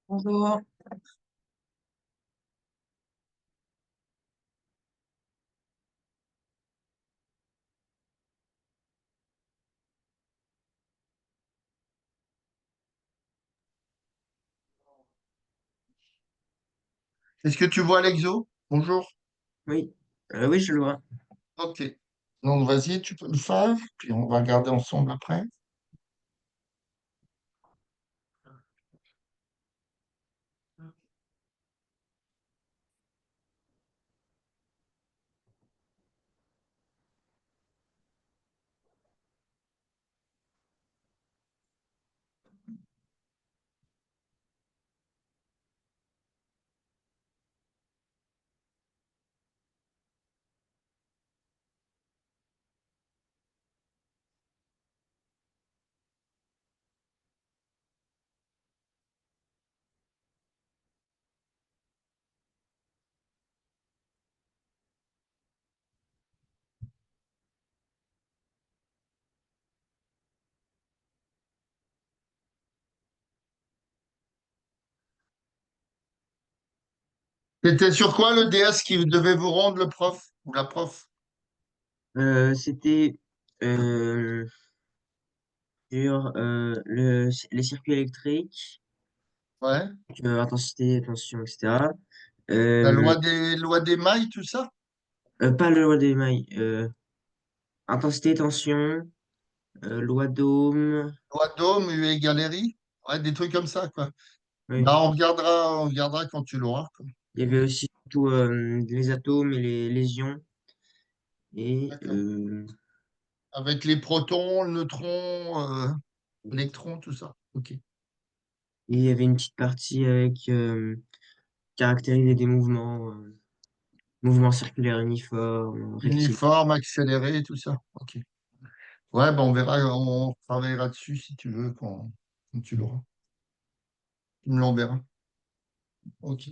Bonjour. Est-ce que tu vois l'exo? Bonjour. Oui, oui, je le vois. Ok. Donc, vas-y, tu peux le faire, puis on va regarder ensemble après. C'était sur quoi le DS qui devait vous rendre le prof ou la prof? C'était euh, sur les circuits électriques, Ouais. intensité, tension, etc. La Euh, loi des mailles, tout ça? Pas le loi des mailles. Intensité, tension, loi d'Ohm. Loi d'Ohm, U égale RI? Ouais, des trucs comme ça, quoi. Oui. Bah, on regardera quand tu l'auras, quoi. Il y avait aussi tout, les atomes et les ions. Et, D'accord. Avec les protons, le neutron, et électrons, tout ça. Ok. il y avait une petite partie avec caractériser des mouvements, mouvements circulaires uniformes, rectiligne. Uniforme, accéléré, tout ça. Ok. Ouais, ben on verra, on travaillera dessus si tu veux quand tu l'auras. Tu me l'enverras. Ok.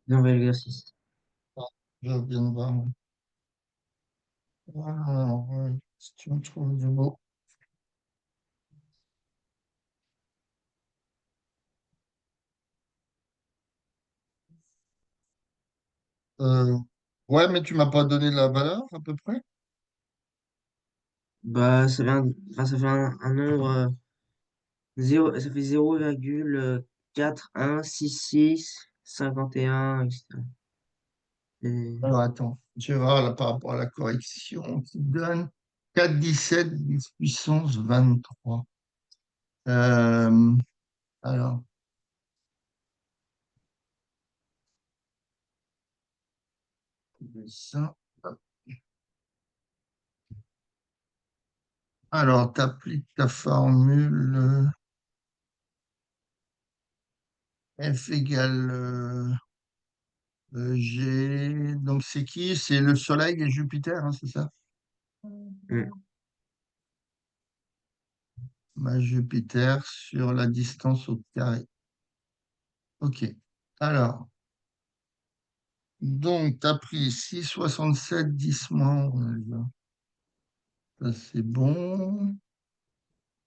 Nouvel exercice. Ah, je viens de voir. Alors, si tu me trouves du beau. Euh, ouais, mais tu m'as pas donné la valeur à peu près. Bah, ça fait un nombre, 0, ça fait 0,416651, etc. Et- Alors, attends, tu vas voir là, par rapport à la correction qui donne 4,17 10 puissance 23. Euh, alors, ça. Alors, tu appliques ta formule F égale G. Donc, c'est qui? C'est le Soleil et Jupiter, hein, c'est ça? Hmm. Bah, Jupiter sur la distance au carré. OK. Alors, donc, tu as pris 6,67 10 moins. Ça, c'est bon.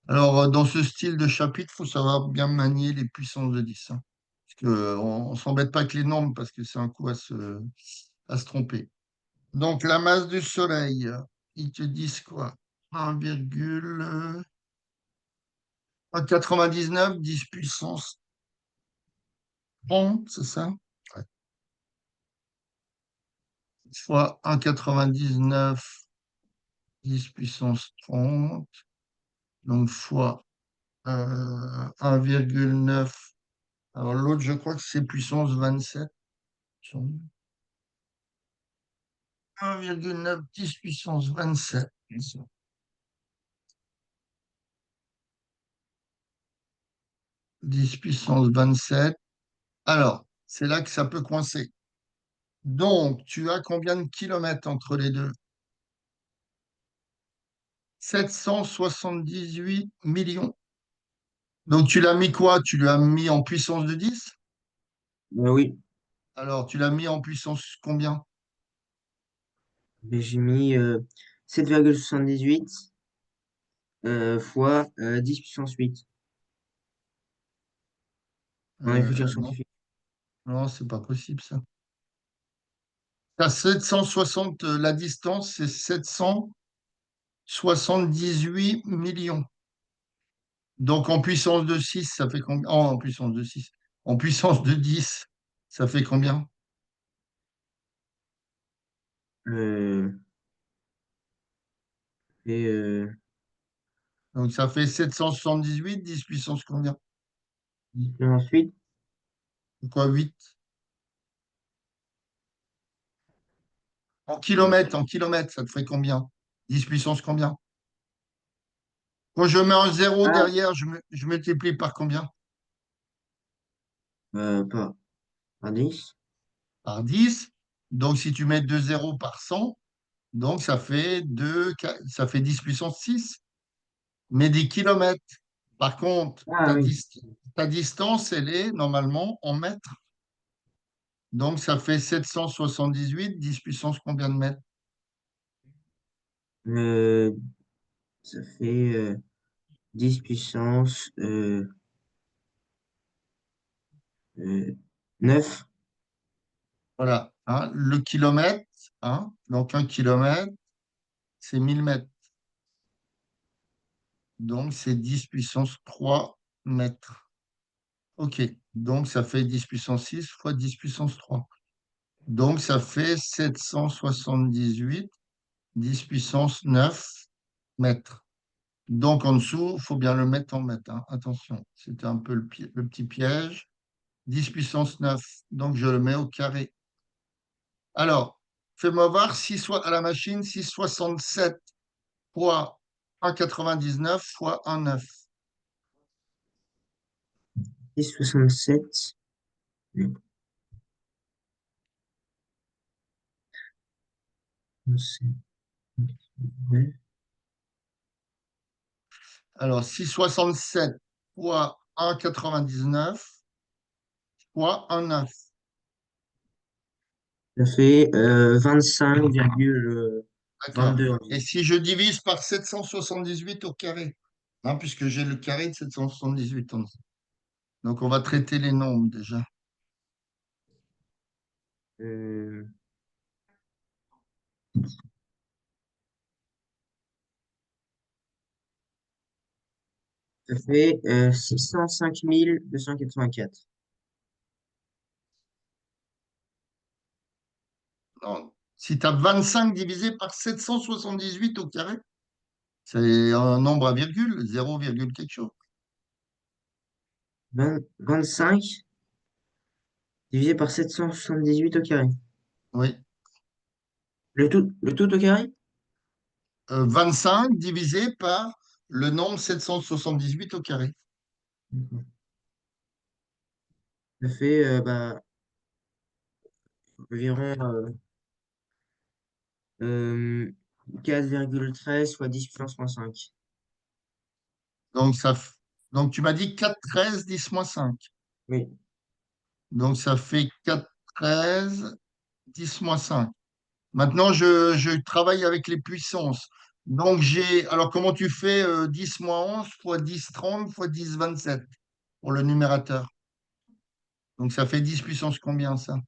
Alors, dans ce style de chapitre, il faut savoir bien manier les puissances de 10, hein. Parce qu'on ne s'embête pas avec les nombres parce que c'est un coup à se tromper. Donc, la masse du Soleil, ils te disent quoi? 1,99 10 puissance 30, c'est ça? Ouais. Fois 1,99 10 puissance 30, donc fois 1,9. Alors, l'autre, je crois que c'est puissance 27. 1,9 10 puissance 27. 10 puissance 27. Alors, c'est là que ça peut coincer. Donc, tu as combien de kilomètres entre les deux? 778 millions. Donc, tu l'as mis quoi? Tu l'as mis en puissance de 10. Oui, Alors, tu l'as mis en puissance combien? mais j'ai mis 7,78 fois 10 puissance 8 en écriture Non, scientifique. non, c'est pas possible ça. T'as 760, la distance, c'est 778 millions. Donc, en puissance de 6, ça fait combien? Oh, en puissance de 6. En puissance de 10, ça fait combien? Euh, et Donc, ça fait 778, 10 puissance combien? 10 puissance 8, Quoi, 8? En kilomètres, ça te ferait combien? 10 puissance combien? Quand je mets un zéro ah, derrière, je multiplie par combien? pas 10. Par 10. Donc, si tu mets 2 zéros par 100, donc ça fait 10 puissance 6. Mais des kilomètres. Par contre, Ah oui. ta distance, elle est normalement en mètres. Donc, ça fait 778, 10 puissance combien de mètres? Euh, Ça fait 10 puissance 9. Voilà, hein, le kilomètre, hein, donc 1 kilomètre, c'est 1000 mètres. Donc, c'est 10 puissance 3 mètres. OK, donc ça fait 10 puissance 6 fois 10 puissance 3. Donc, ça fait 778, 10 puissance 9 mètres. Donc, en dessous, il faut bien le mettre en mètres, hein. Attention, c'était un peu le petit piège. 10 puissance 9, donc je le mets au carré. Alors, fais-moi voir à la machine 6,67 fois 1,99 fois 1,9. 6,67. Alors, 6,67 fois 1,99 fois 1,9. Ça fait 25,22 D'accord. Et environ. si je divise par 778 au carré, hein, puisque j'ai le carré de 778 en dessous. Donc on va traiter les nombres déjà. Euh, Ça fait 605 284. Non. Si tu as 25 divisé par 778 au carré, c'est un nombre à virgule, 0, quelque chose. 25 divisé par 778 au carré. Oui. Le tout au carré? 25 divisé par le nombre 778 au carré. D'accord. Ça fait environ 4,13 fois 10 puissance moins 5. Donc, donc tu m'as dit 4 13 10 moins 5. Oui. Donc ça fait 4 13 10 moins 5. Maintenant, je travaille avec les puissances. Donc j'ai. Alors comment tu fais 10 moins 11 fois 10 30 fois 10 27 pour le numérateur? Donc ça fait 10 puissance combien ça?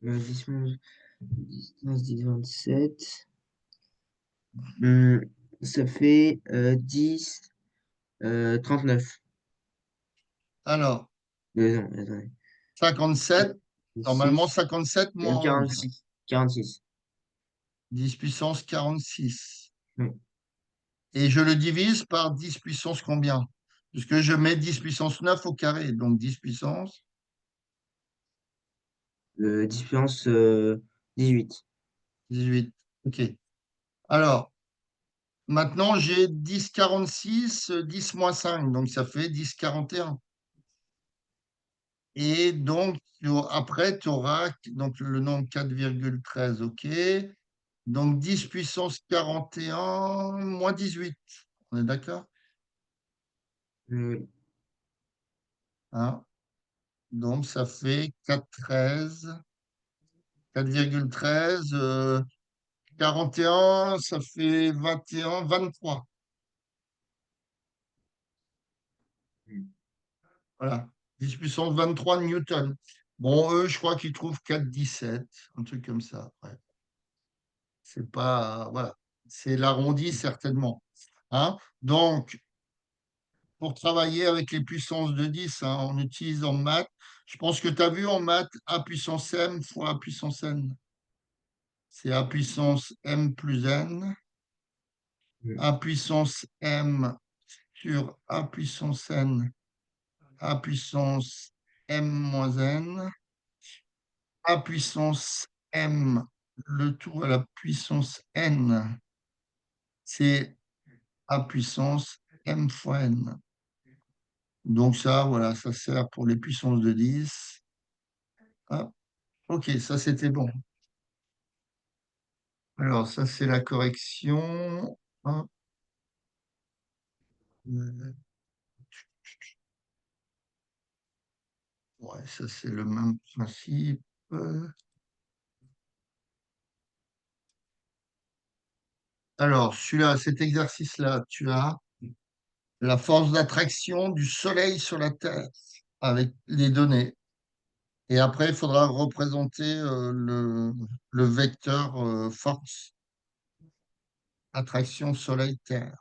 10 moins 10, 15, 10, 27. Ça fait 10, 39. Alors, Non, attendez. 57. Normalement 6, 57 moins 11. 46. 46. 10 puissance 46. Non, Et je le divise par 10 puissance combien? Puisque je mets 10 puissance 9 au carré. Donc 10 puissance 10 puissance 18. 18. OK. Alors, maintenant j'ai 10 46 10 moins 5. Donc ça fait 10 41. Et donc, après, tu auras donc, le nombre 4,13. OK. Donc 10 puissance 41 moins 18. On est d'accord? Oui. Hein? Donc ça fait 4,13. 4,13. 41, ça fait 21, 23. Voilà. 10 puissance 23 newtons. Bon, eux, je crois qu'ils trouvent 4,17. Un truc comme ça. Ouais. C'est pas. Voilà. C'est l'arrondi, certainement. Hein? Donc, pour travailler avec les puissances de 10, hein, on utilise en maths. Je pense que tu as vu en maths A puissance m fois A puissance n. C'est A puissance m plus n. Oui. A puissance m sur A puissance n. A puissance m moins n. A puissance m, le tout à la puissance n, c'est A puissance m fois n. Donc ça, voilà, ça sert pour les puissances de 10. Hop. OK, ça c'était bon. Alors ça c'est la correction. Hop. Ouais, ça c'est le même principe. Alors, celui-là, cet exercice-là, tu as la force d'attraction du Soleil sur la Terre avec les données. Et après, il faudra représenter le vecteur force, attraction Soleil-Terre.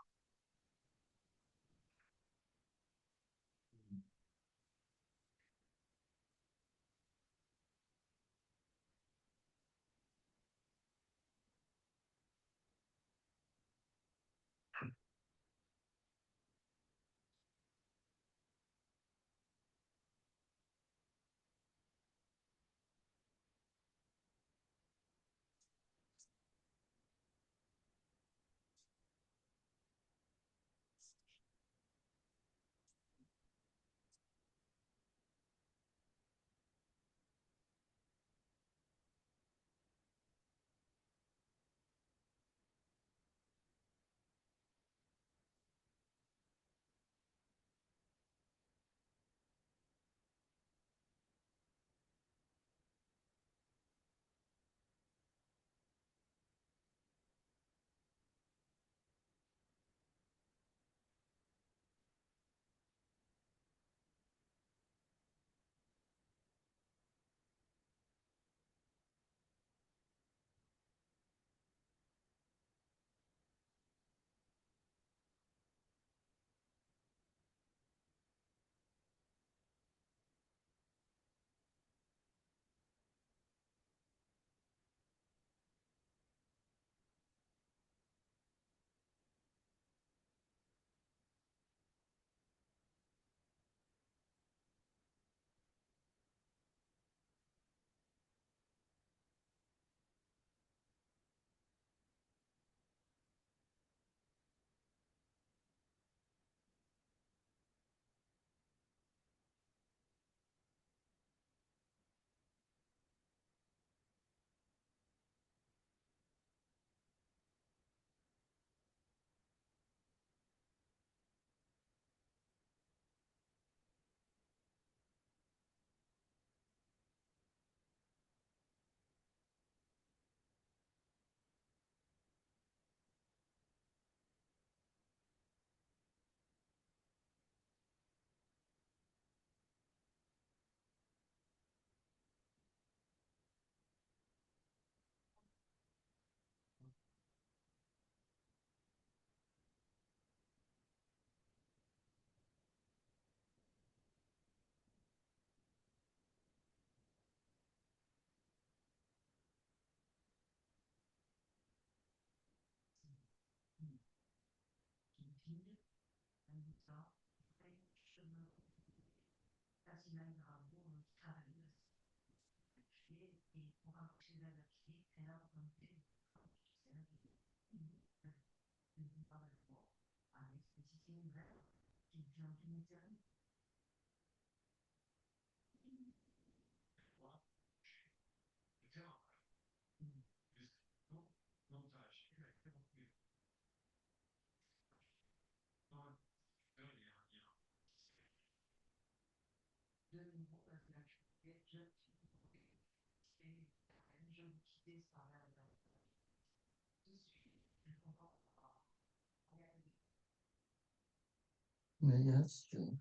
Négation.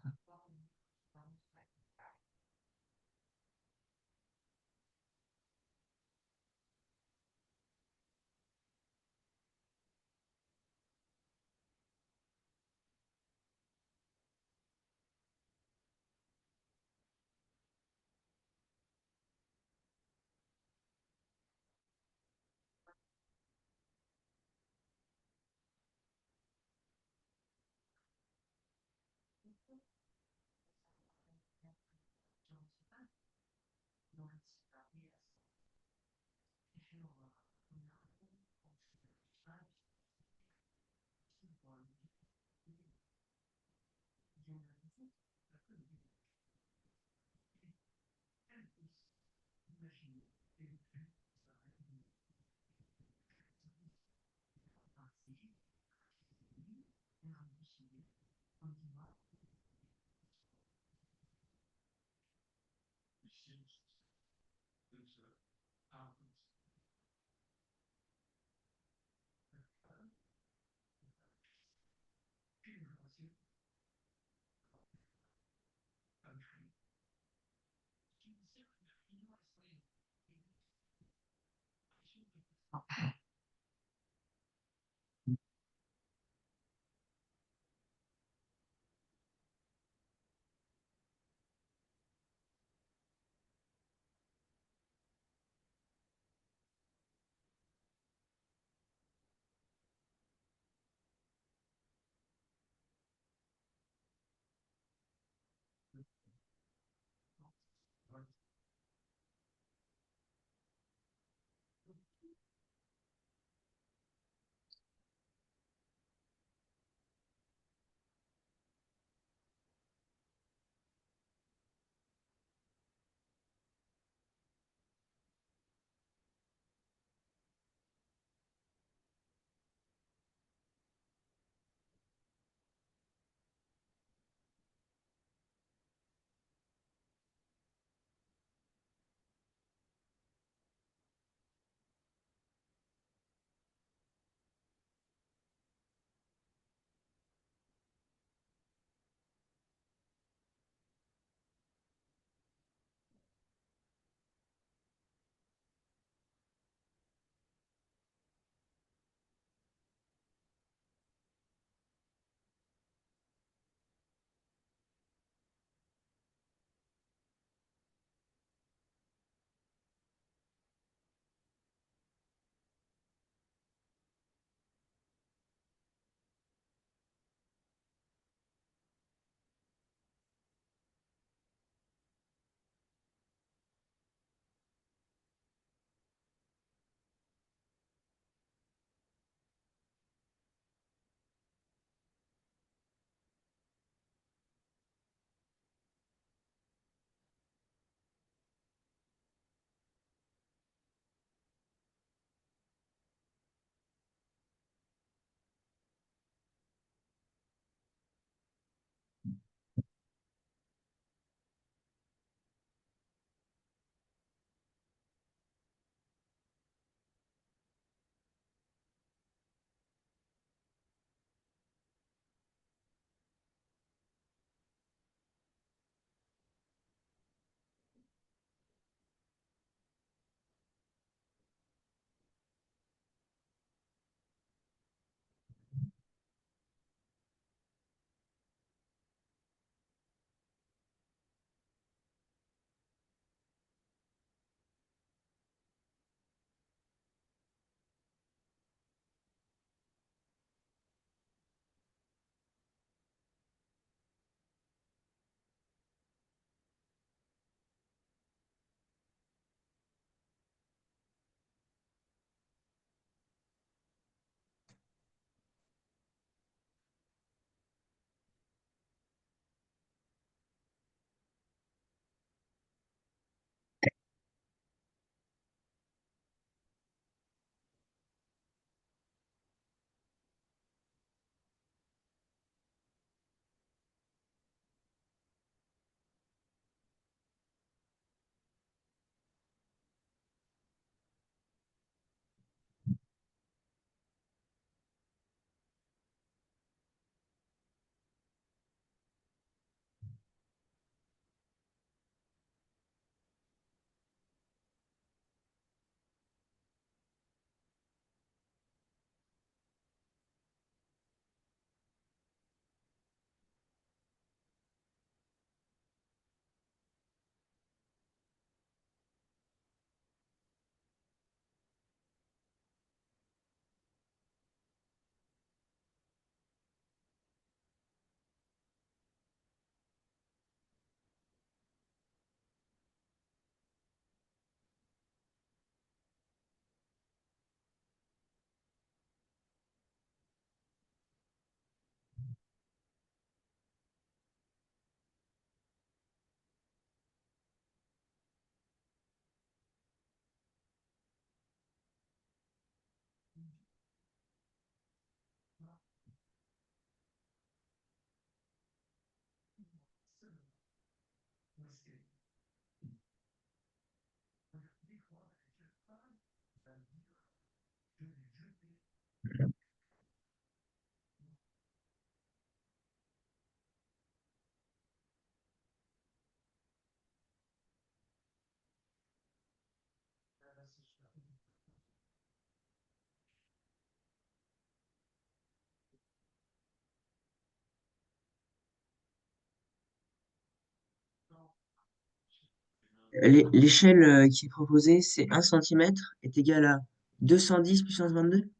L'échelle qui est proposée, c'est 1 cm est égal à 210 puissance 22.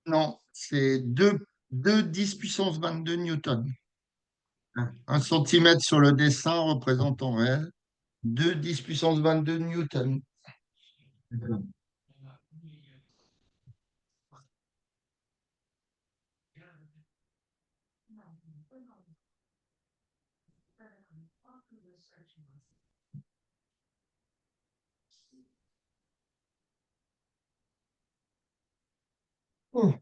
Non, c'est 2 10 puissance 22 newtons. Ah, 1 centimètre sur le dessin représente en réel 2 10 puissance 22 newtons. d'accord. Oh.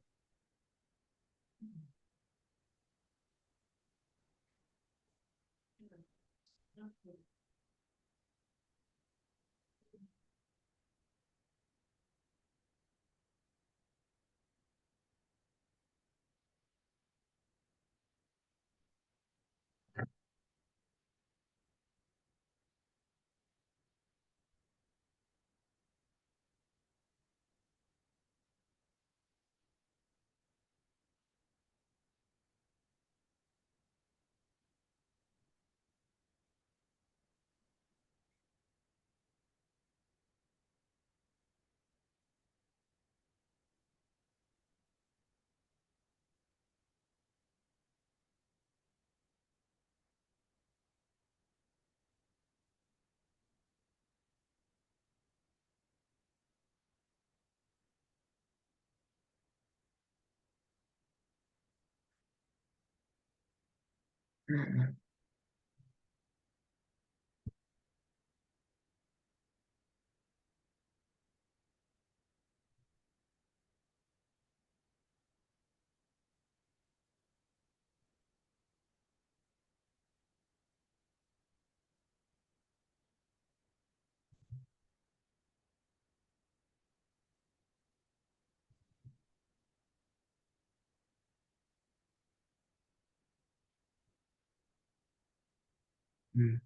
Hmm.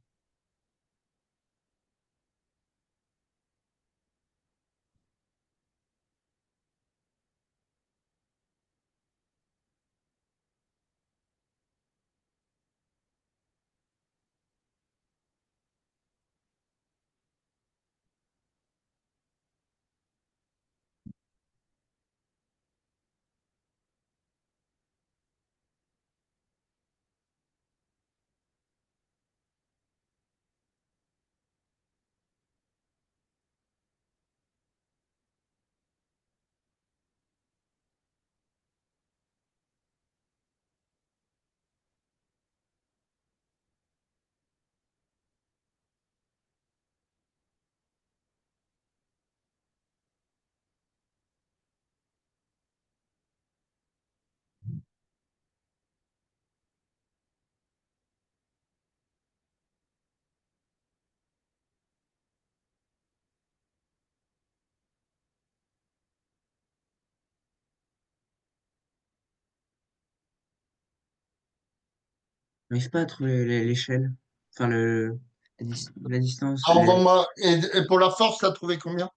J'arrive pas à trouver l'échelle. Enfin, la distance. Envoie-moi. Et pour la force, tu as trouvé combien?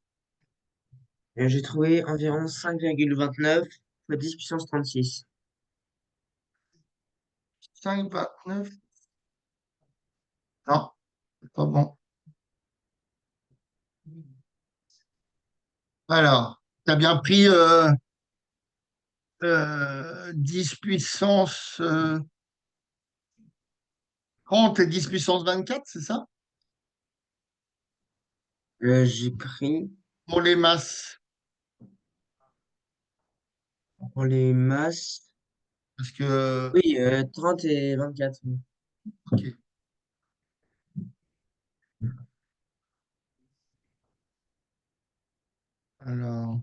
J'ai trouvé environ 5,29 fois 10 puissance 36. 5,29. Non, c'est pas bon. Alors, tu as bien pris 10 puissance 30 et 10 puissance 24, c'est ça? J'ai pris Pour les masses. pour les masses. Parce que, Oui, 30 et 24. Oui. ok. Alors,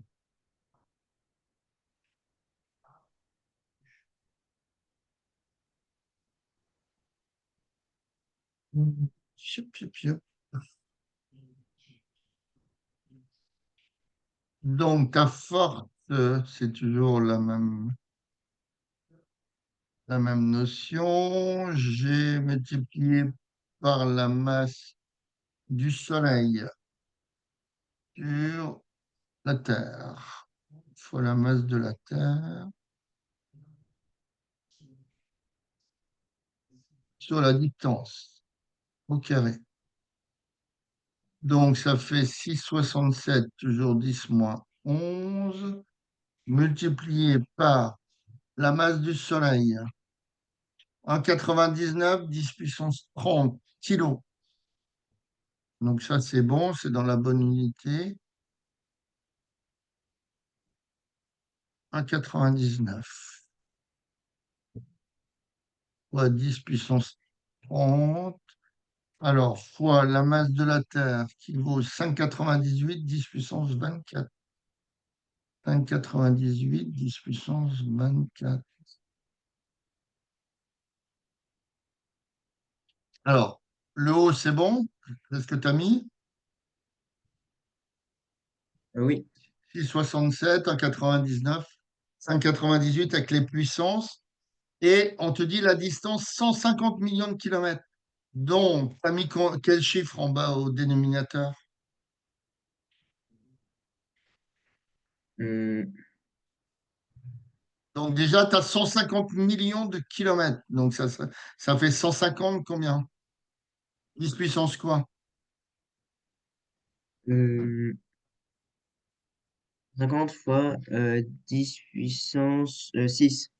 Chup, chup, chup. Donc, à force, c'est toujours la même notion. J'ai multiplié par la masse du Soleil sur la Terre, fois la masse de la Terre sur la distance au carré. Donc, ça fait 6,67, toujours 10 moins 11, multiplié par la masse du Soleil, 1,99, 10 puissance 30 kilos. Donc ça, c'est bon, c'est dans la bonne unité. 1,99 fois 10 puissance 30. Alors, fois la masse de la Terre qui vaut 5,98, 10 puissance 24. 5,98, 10 puissance 24. Alors, le haut, c'est bon? C'est ce que tu as mis? Oui. 6,67, 1,99, 5,98 avec les puissances. Et on te dit la distance 150 millions de kilomètres. Donc, tu as mis quel chiffre en bas au dénominateur? Hum, Donc déjà, tu as 150 millions de kilomètres. Donc ça fait 150 combien? 10 puissance quoi? hum, 50 fois 10 puissance 6.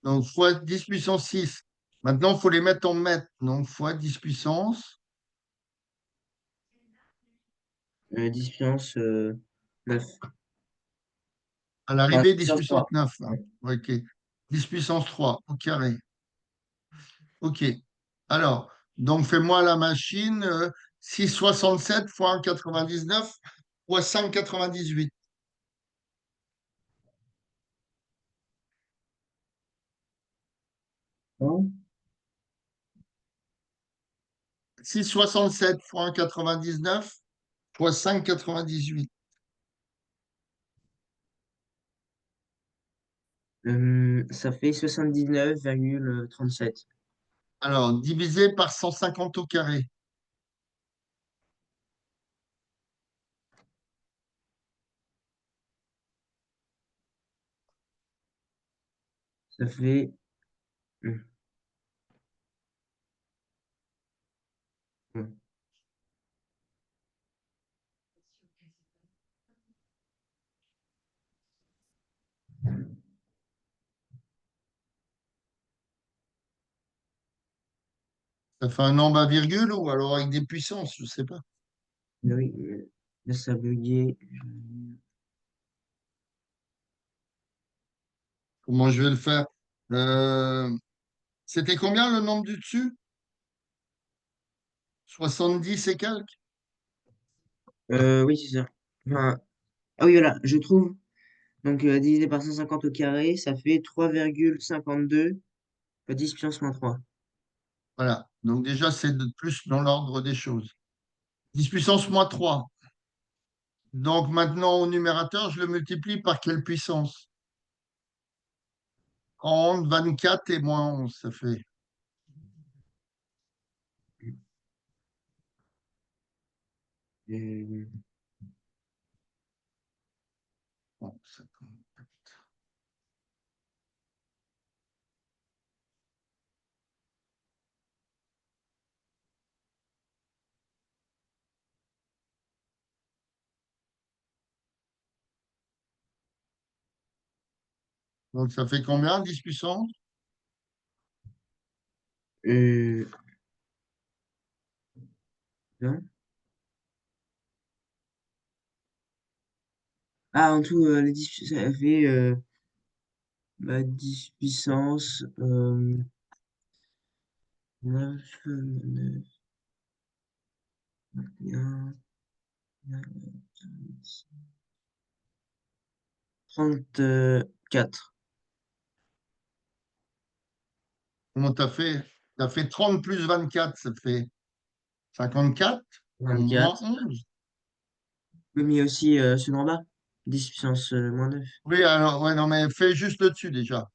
Donc fois 10 puissance 6. Maintenant, il faut les mettre en mètres. Donc fois 10 puissance 10 puissance 9. à Enfin, l'arrivée 10 puissance puissance 3. 9. Hein. Ouais. Ok. 10 puissance 3 au carré. Ok. Alors, donc fais-moi la machine 6,67 fois 1,99 fois 5,98. Hein. 6,67 fois 1,99 fois 5,98. Ça fait 79,37. Alors, divisé par 150 au carré. Ça fait. hum, hum. Ça fait un nombre à virgule ou alors avec des puissances, je ne sais pas. Mais oui, là, ça a bugué. Comment je vais le faire? Euh, C'était combien le nombre du dessus? 70 et quelques? Oui, c'est ça. Enfin, ah oui, voilà, je trouve. Donc, divisé par 150 au carré, ça fait 3,52 fois 10 puissance moins 3. Voilà. Donc déjà, c'est de plus dans l'ordre des choses. 10 puissance moins 3. Donc maintenant, au numérateur, je le multiplie par quelle puissance? 30, 24 et moins 11, ça fait. Euh, Bon, donc ça fait combien? 10 puissance? euh, non. Ah, en tout, les 10 ça fait 10 puissance 9, 9, 21, 34. Comment t'as fait? T'as fait 30 plus 24, ça fait. 54 moins 24. 11. Oui, mais aussi ceux d'en bas. 10 puissance moins 9. Oui, alors, ouais, non, mais fais juste le dessus déjà.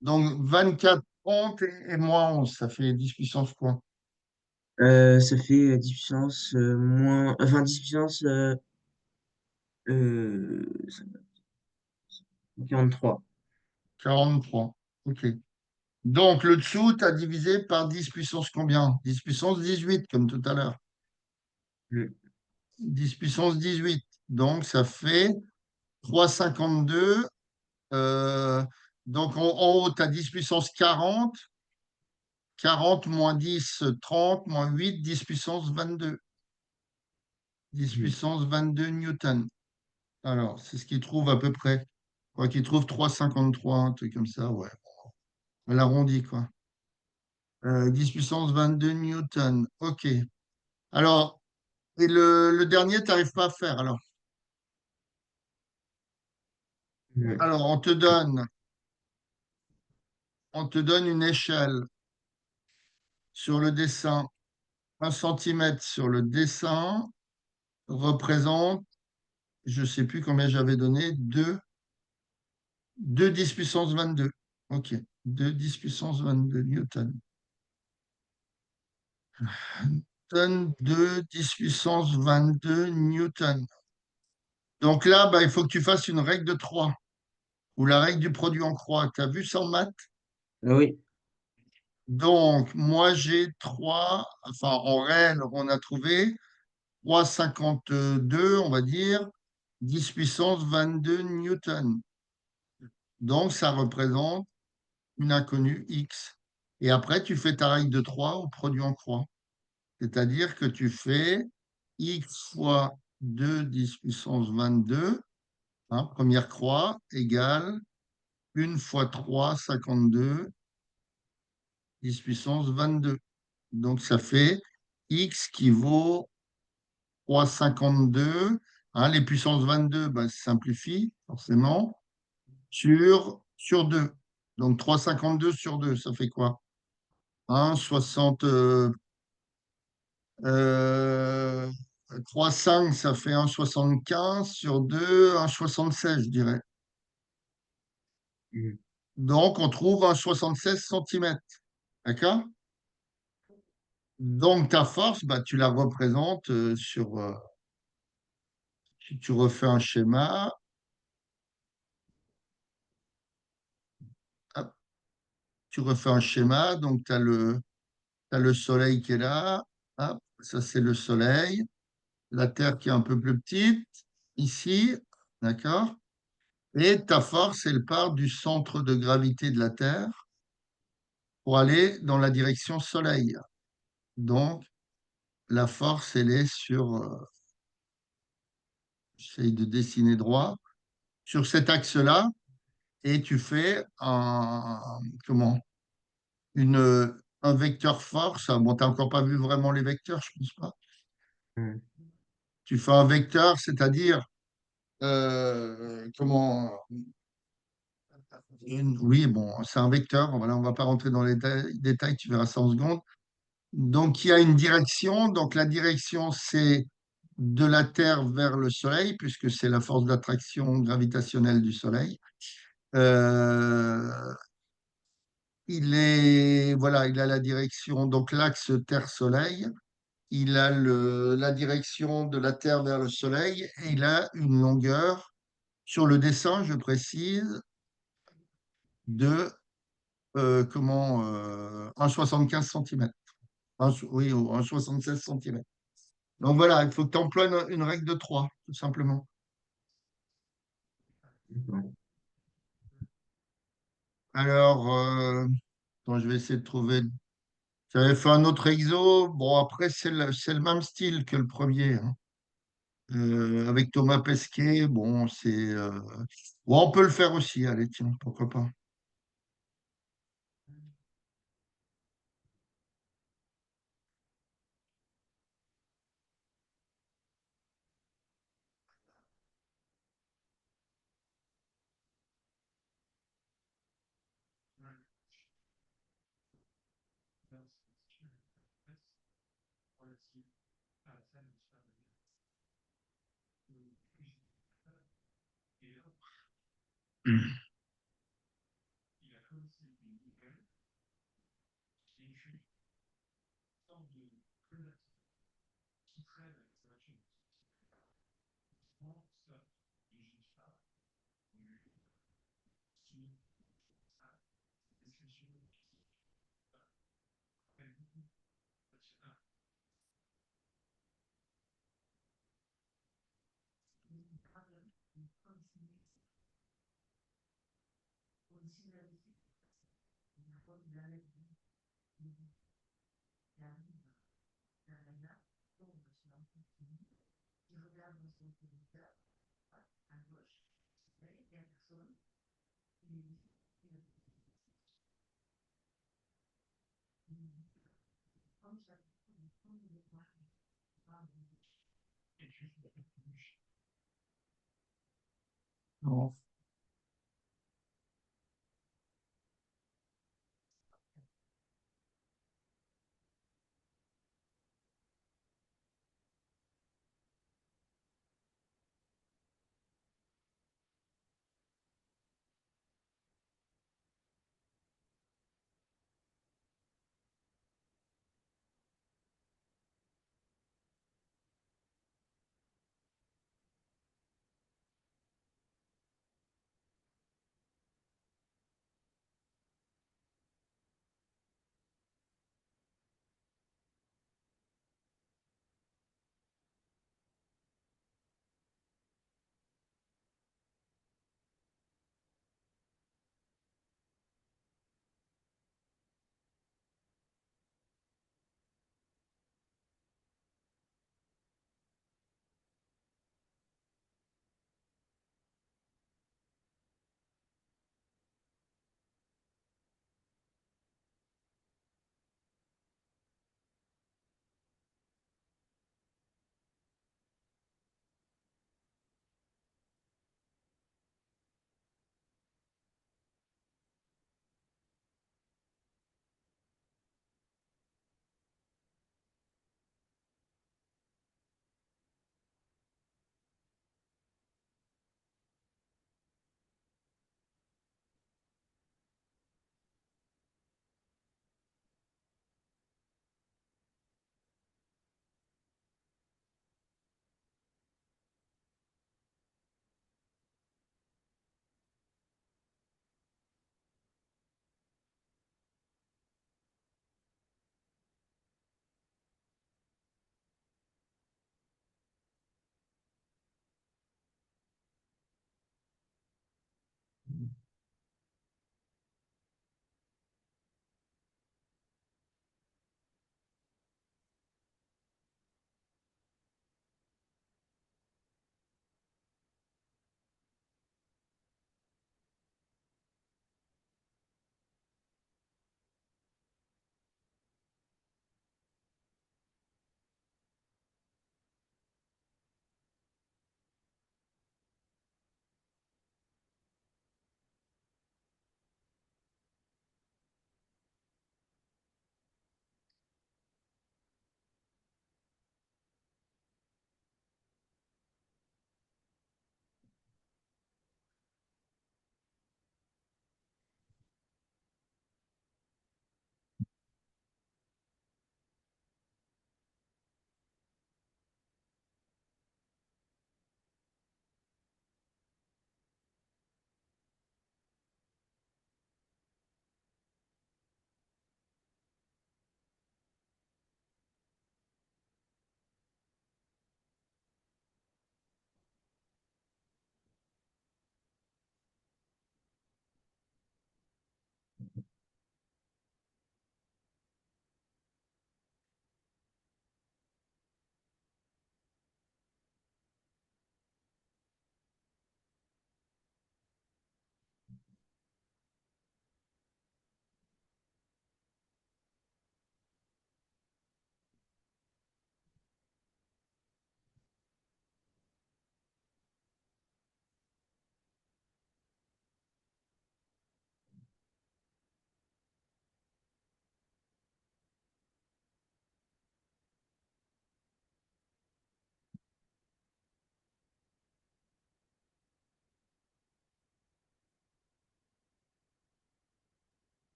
Donc, 24 30 et moins 11, ça fait 10 puissance quoi? Ça fait 10 puissance moins. Enfin, 10 puissance euh, 43. 43. OK. Donc, le dessous, tu as divisé par 10 puissance combien? 10 puissance 18, comme tout à l'heure. Hmm. 10 puissance 18. Donc, ça fait 3,52. Euh, donc, en haut, tu as 10 puissance 40. 40 moins 10, 30, moins 8, 10 puissance 22. 10 Hmm. puissance 22 newtons. Alors, c'est ce qu'il trouve à peu près. Je crois qu'il trouve 3,53, un truc comme ça, ouais. On l'arrondit, quoi. 10 puissance 22 newtons. OK. Alors, et le dernier, tu n'arrives pas à faire. Hmm. Alors, on te donne une échelle sur le dessin. 1 centimètre sur le dessin représente, je ne sais plus combien j'avais donné, 2 10 puissance 22. OK. 2 10 puissance 22 newtons. Tonnes de 10 puissance 22 newtons. Donc là, bah, il faut que tu fasses une règle de 3 ou la règle du produit en croix. Tu as vu ça en maths? Ah oui. Donc, moi, j'ai 3, enfin, en réel, on a trouvé 3,52, on va dire, 10 puissance 22 newtons. Donc, ça représente une inconnue X. Et après, tu fais ta règle de 3 au produit en croix. C'est-à-dire que tu fais X fois 2 10 puissance 22, hein, première croix, égale 1 fois 3, 52, 10 puissance 22. Donc, ça fait X qui vaut 3,52. Hein, les puissances 22, bah, ça simplifie, forcément, sur 2. Donc, 3,52 sur 2, ça fait quoi? 1,60, 3,5, ça fait 1,75 sur 2, 1,76, je dirais. Hmm. Donc, on trouve un 76 centimètres. D'accord? Donc, ta force, bah, tu la représentes si tu refais un schéma, hop, tu refais un schéma, donc tu as t'as le soleil qui est là. Hop, ça, c'est le soleil. La Terre qui est un peu plus petite, ici. D'accord? Et ta force, elle part du centre de gravité de la Terre pour aller dans la direction soleil. Donc, la force, elle est j'essaye de dessiner droit, sur cet axe-là, et tu fais comment, un vecteur force. Bon, tu n'as encore pas vu vraiment les vecteurs, je pense pas. Hmm. Tu fais un vecteur, c'est-à-dire, comment, oui, bon, c'est un vecteur, voilà, on ne va pas rentrer dans les détails, tu verras ça en seconde. Donc, il y a une direction. Donc, la direction, c'est de la Terre vers le Soleil, puisque c'est la force d'attraction gravitationnelle du Soleil. Euh, voilà, il a la direction, donc l'axe Terre-Soleil. Il a la direction de la Terre vers le Soleil et il a une longueur, sur le dessin, je précise, de 1,75 cm. Oui, ou 1,76 cm. Donc voilà, il faut que tu emploies une règle de 3, tout simplement. D'accord. Alors, attends, je vais essayer de trouver. J'avais fait un autre exo. Bon, après, c'est le même style que le premier, hein. Avec Thomas Pesquet, bon, bon, on peut le faire aussi, allez, tiens, pourquoi pas. Non.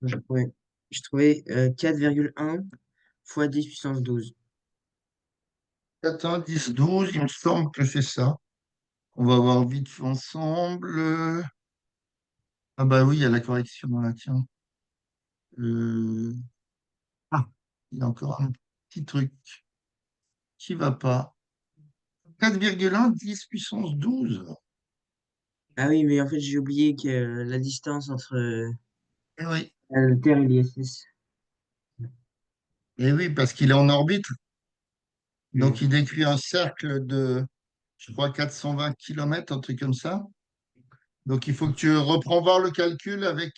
Je trouvais 4,1 fois 10 puissance 12. 90, 12, il me semble que c'est ça. On va voir vite fait ensemble. Ah bah oui, il y a la correction là, tiens. Euh, Ah, il y a encore un petit truc qui va pas. 4,1, 10 puissance 12. Ah oui, mais en fait, j'ai oublié que la distance entre Eh oui, la Terre et l'ISS. eh oui, parce qu'il est en orbite. Donc Hmm. il décrit un cercle de, je crois, 420 km, un truc comme ça. Donc il faut que tu reprends voir le calcul avec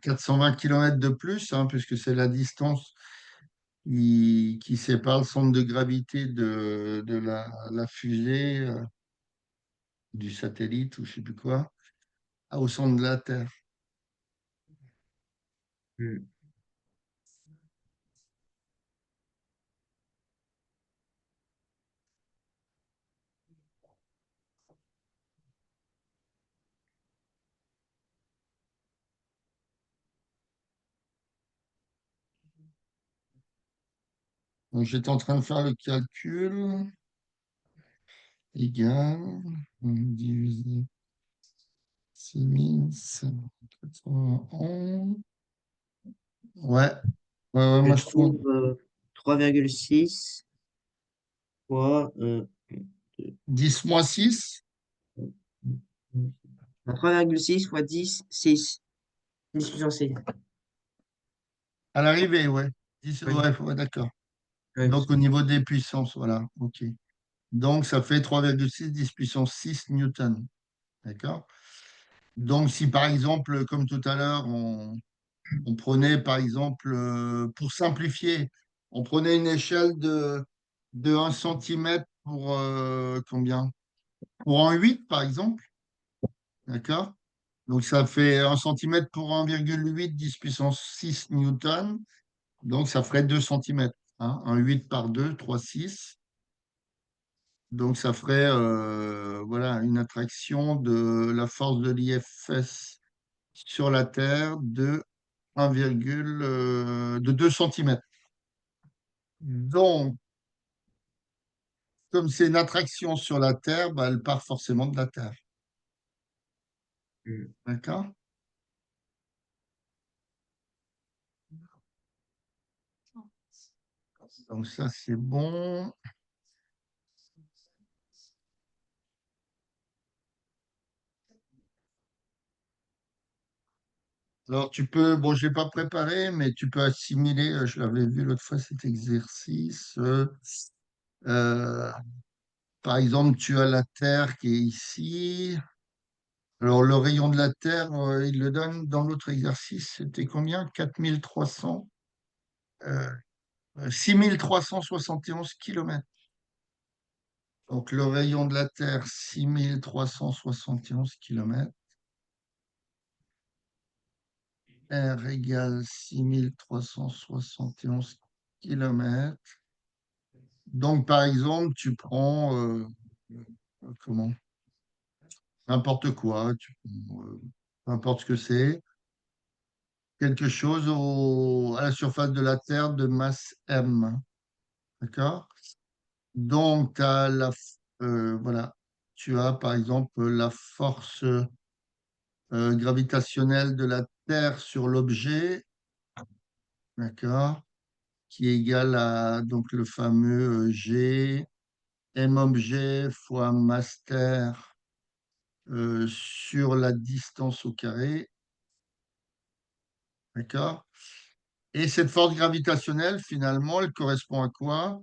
420 km de plus, hein, puisque c'est la distance qui sépare le centre de gravité de la fusée, du satellite ou je sais plus quoi, au centre de la Terre. Hmm. Donc j'étais en train de faire le calcul. Égal, divisé 6191. Ouais, ouais, Je moi je trouve trouve 3,6 fois 10 moins 6 3,6 fois 10, 6. 10 puissance 6. à l'arrivée, ouais. 10, Oui, ouais, ouais, d'accord. oui, Donc au niveau des puissances, voilà, ok. Donc ça fait 3,6 10 puissance 6 newton. D'accord? Donc si par exemple, comme tout à l'heure, on prenait par exemple, pour simplifier, on prenait une échelle de 1 centimètre pour combien? Pour un 8 par exemple, d'accord? Donc ça fait 1 centimètre pour 1,8 10 puissance 6 newton. Donc ça ferait 2 centimètres. Hein? Un 8 par 2, 3, 6. Donc ça ferait voilà, une attraction de la force de l'IFS sur la Terre de 2 centimètres. Donc, comme c'est une attraction sur la Terre, bah, elle part forcément de la Terre. hmm. D'accord? Donc ça, c'est bon. Alors tu peux, bon, je l'ai pas préparé, mais tu peux assimiler, je l'avais vu l'autre fois cet exercice. Euh, Par exemple, tu as la Terre qui est ici. Alors le rayon de la Terre, il le donne dans l'autre exercice, c'était combien? 4300, 6371 km. Donc le rayon de la Terre, 6371 km. R égale 6371 km. Donc, par exemple, tu prends comment? N'importe quoi, peu importe ce que c'est, quelque chose à la surface de la Terre de masse M. D'accord? Donc, voilà, tu as par exemple la force gravitationnelle de la Terre sur l'objet, d'accord? Qui est égale à donc le fameux G, M objet fois masse Terre sur la distance au carré. D'accord? Et cette force gravitationnelle, finalement, elle correspond à quoi?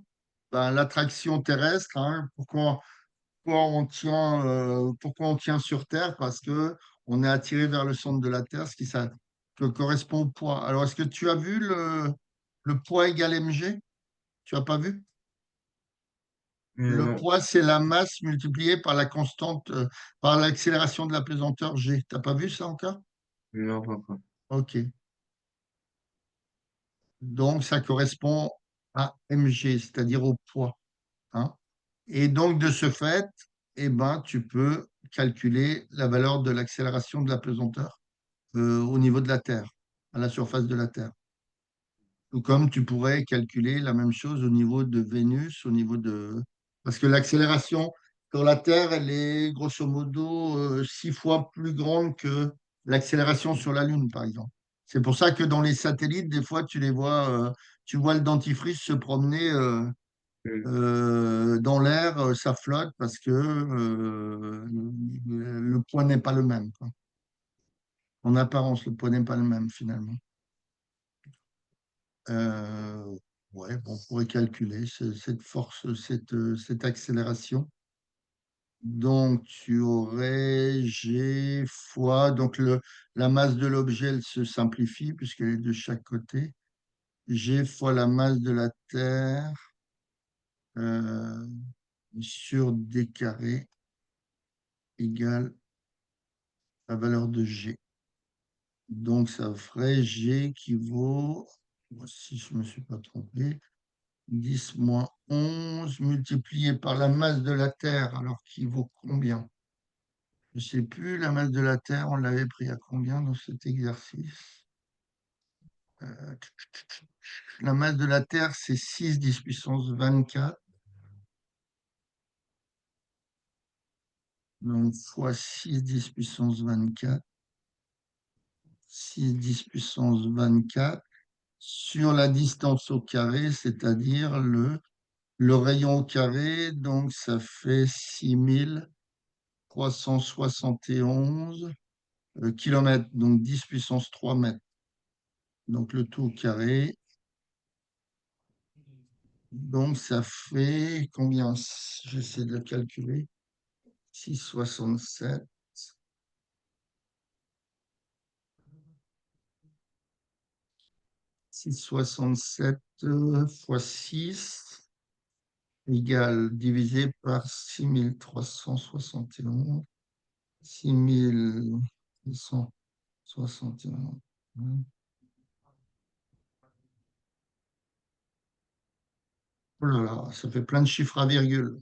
Ben, l'attraction terrestre. Hein. Pourquoi on tient sur Terre? Parce que on est attiré vers le centre de la Terre, ce qui ça, que correspond au poids. Alors, est-ce que tu as vu le poids égale mg? Tu as pas vu? Le Non, poids, c'est la masse multipliée par la constante, par l'accélération de la pesanteur g. T'as pas vu ça encore? non, pas encore. OK. Donc, ça correspond à mg, c'est-à-dire au poids. Hein. Et donc, de ce fait, eh ben, tu peux calculer la valeur de l'accélération de la pesanteur au niveau de la Terre, à la surface de la Terre. Tout comme tu pourrais calculer la même chose au niveau de Vénus, au niveau de... Parce que l'accélération sur la Terre, elle est grosso modo 6 fois plus grande que l'accélération sur la Lune, par exemple. C'est pour ça que dans les satellites, des fois, tu vois le dentifrice se promener Hmm. dans l'air, ça flotte parce que le poids n'est pas le même, quoi. En apparence, le poids n'est pas le même, finalement. Euh, ouais, bon, on pourrait calculer cette force, cette accélération. Donc, tu aurais G fois, donc la masse de l'objet, elle se simplifie puisqu'elle est de chaque côté. G fois la masse de la Terre euh, sur D carré égale la valeur de G. Donc, ça ferait G qui vaut, si je ne me suis pas trompé, 10 moins 11 multiplié par la masse de la Terre, alors qui vaut combien? Je ne sais plus, la masse de la Terre, on l'avait pris à combien dans cet exercice? Euh, la masse de la Terre, c'est 6 10 puissance 24. Donc, fois 6 10 puissance 24. 6 10 puissance 24 sur la distance au carré, c'est-à-dire le rayon au carré. Donc, ça fait 6371 kilomètres, donc 10 puissance 3 mètres. Donc, le tout au carré. Donc, ça fait combien? J'essaie de le calculer. 6,67. 6,67 fois 6 égale divisé par 6371. 6,161. Oh là là, ça fait plein de chiffres à virgule.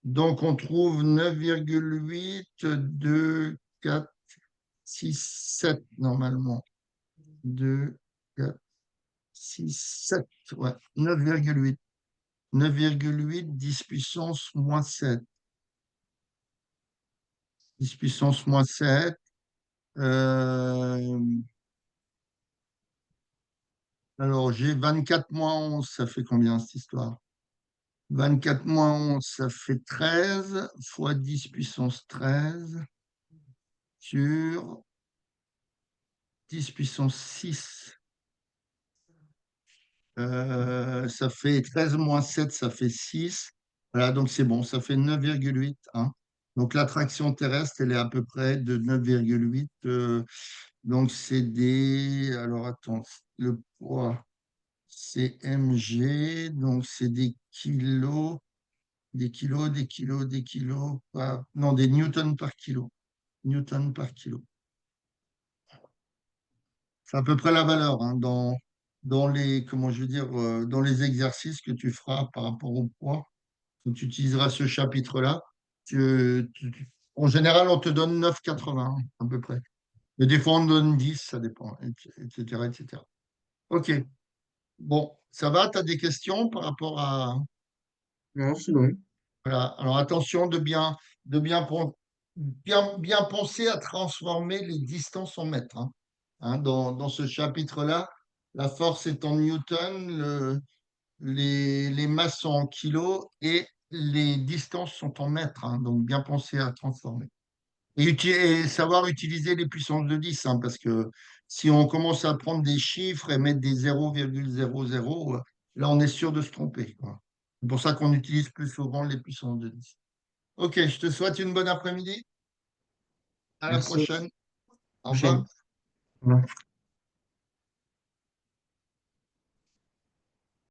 Donc, on trouve 9,8, 2, 4, 6, 7 normalement. 2, 4, 6, 7. Ouais, 9,8. 9,8, 10 puissance moins 7. 10 puissance moins 7. Euh, alors, j'ai 24 moins 11, ça fait combien cette histoire? 24 moins 11, ça fait 13 fois 10 puissance 13 sur 10 puissance 6. Ça fait 13 moins 7, ça fait 6. Voilà, donc c'est bon, ça fait 9,8. Hein. Donc l'attraction terrestre, elle est à peu près de 9,8. Donc c'est des... Alors attends, le poids, c'est mg, donc c'est des kilos, des kilos, des kilos, des kilos, non, des newtons par kilo. Newton par kilo. C'est à peu près la valeur hein, dans les, comment je veux dire, dans les exercices que tu feras par rapport au poids. Quand tu utiliseras ce chapitre-là, en général, on te donne 9,80 à peu près. Mais des fois, on te donne 10, ça dépend, etc., etc. OK. Bon, ça va? Tu as des questions par rapport à... Non, c'est bon. Voilà. Alors attention de bien penser à transformer les distances en mètres. Hein. Hein, dans ce chapitre-là, la force est en newton, les masses sont en kilos et les distances sont en mètres. Hein. Donc bien penser à transformer. Et savoir utiliser les puissances de 10, hein, parce que si on commence à prendre des chiffres et mettre des 0,00, là, on est sûr de se tromper, quoi. C'est pour ça qu'on utilise plus souvent les puissances de 10. Ok, je te souhaite une bonne après-midi. À la Merci. prochaine. Au revoir. Prochaine. Au revoir.